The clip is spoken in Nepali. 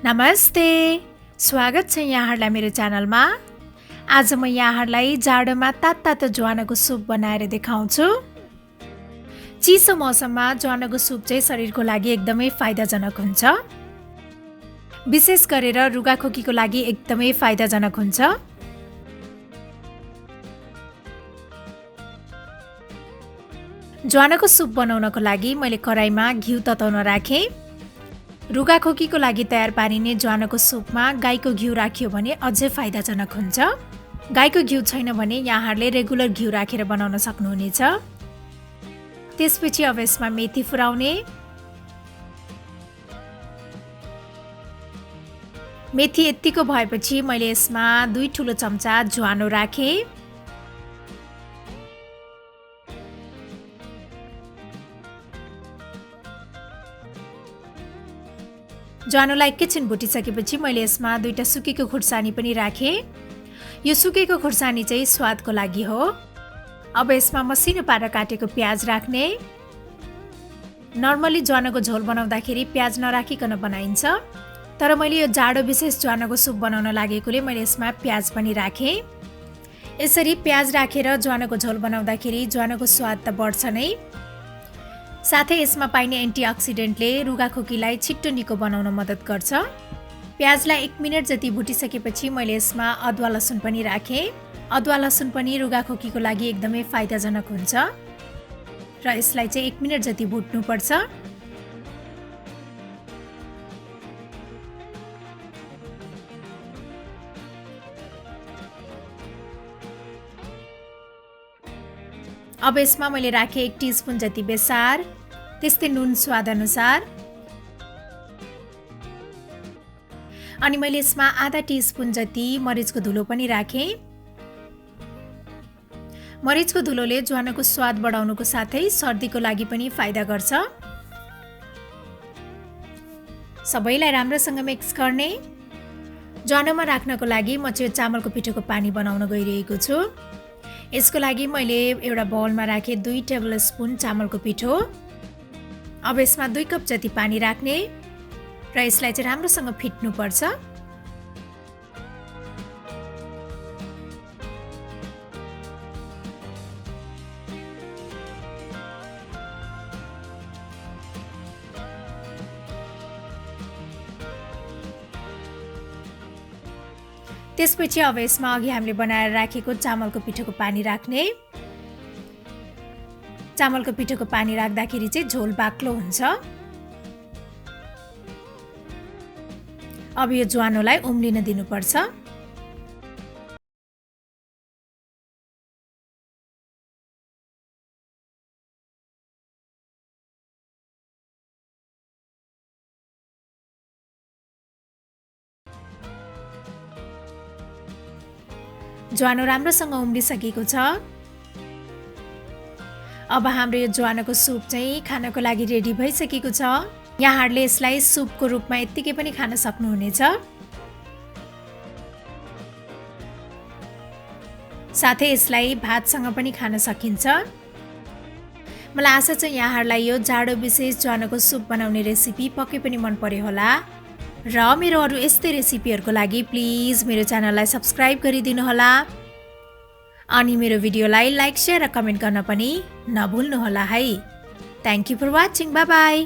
नमस्ते, स्वागत छ यहाँहरूलाई मेरो च्यानलमा। आज म यहाँहरूलाई जाडोमा तातो ज्वानोको सुप बनाएर देखाउँछु। चिसो मौसममा ज्वानोको सुप चाहिँ शरीरको लागि एकदमै फाइदाजनक हुन्छ। विशेष गरेर रुगाखोकीको लागि एकदमै फाइदाजनक हुन्छ। ज्वानोको सुप बनाउनको लागि मैले कराईमा घिउ तताउन राखेँ। रुगाखोकीको लागि तयार पारिने ज्वानोको सुपमा गाईको घिउ राखियो भने अझै फाइदाजनक हुन्छ। गाईको घिउ छैन भने यहाँहरूले रेगुलर घिउ राखेर बनाउन सक्नुहुनेछ। त्यसपछि अब यसमा मेथी फुराउने, मेथी यतिको भएपछि मैले यसमा 2 ठुलो चम्चा ज्वानो राखेँ। ज्वानोलाई एकैछिन भुटिसकेपछि मैले यसमा 2टा सुकेको खुर्सानी पनि राखेँ। यो सुकेको खुर्सानी चाहिँ स्वादको लागि हो। अब यसमा मसिनो पारेर काटेको प्याज राख्ने। नर्मली ज्वानोको झोल बनाउँदाखेरि प्याज नराखिकन बनाइन्छ, तर मैले यो जाडो विशेष ज्वानोको सुप बनाउन लागेकोले मैले यसमा प्याज पनि राखेँ। यसरी प्याज राखेर ज्वानोको झोल बनाउँदाखेरि ज्वानोको स्वाद त बढ्छ नै, साथै यसमा पाइने एन्टिअक्सिडेन्टले रुगाखोकीलाई छिट्टो निको बनाउन मद्दत गर्छ। प्याजलाई 1 मिनेट जति भुटिसकेपछि मैले यसमा अदुवा लसुन पनि राखेँ। अदुवा लसुन पनि रुगाखोकीको लागि एकदमै फाइदाजनक हुन्छ र यसलाई चाहिँ 1 मिनेट जति भुट्नुपर्छ। अब यसमा मैले राखेँ 1 टिस्पुन जति बेसार, त्यस्तै नुन स्वाद अनुसार, अनि मैले यसमा आधा टिस्पुन जति मरिचको धुलो पनि राखेँ। मरिचको धुलोले ज्वानोको स्वाद बढाउनुको साथै सर्दीको लागि पनि फाइदा गर्छ। सबैलाई राम्रोसँग मिक्स गर्ने। ज्वानोमा राख्नको लागि म चाहिँ चामलको पिठोको पानी बनाउन गइरहेको छु। यसको लागि मैले एउटा बाउलमा राखेँ 2 टेबलस्पुन चामलको पिठो। अब यसमा 2 कप जति पानी राख्ने र यसलाई चाहिँ राम्रोसँग फिट्नुपर्छ। त्यसपछि अब यसमा अघि हामीले बनाएर राखेको चामलको पिठोको पानी राख्ने। चामलको पिठोको पानी राख्दाखेरि चाहिँ झोल बाक्लो हुन्छ। अब यो ज्वानोलाई उम्लिन दिनुपर्छ। ज्वानो राम्रोसँग उम्लिसकेको छ। अब हाम्रो यो ज्वानोको सुप चाहिँ खानको लागि रेडी भइसकेको छ। यहाँहरूले यसलाई सुपको रूपमा यत्तिकै पनि खान सक्नुहुनेछ, साथै यसलाई भातसँग पनि खान सकिन्छ। मलाई आशा छ यहाँहरूलाई यो जाडो विशेष ज्वानोको सुप बनाउने रेसिपी पक्कै पनि मन पर्यो होला र मेरो अरू यस्तै रेसिपीहरूको लागि प्लिज मेरो च्यानललाई सब्स्क्राइब गरिदिनु होला, अनि मेरो भिडियोलाई लाइक, शेयर र कमेन्ट गर्न पनि नभुल्नु होला है। Thank you for watching. Bye by.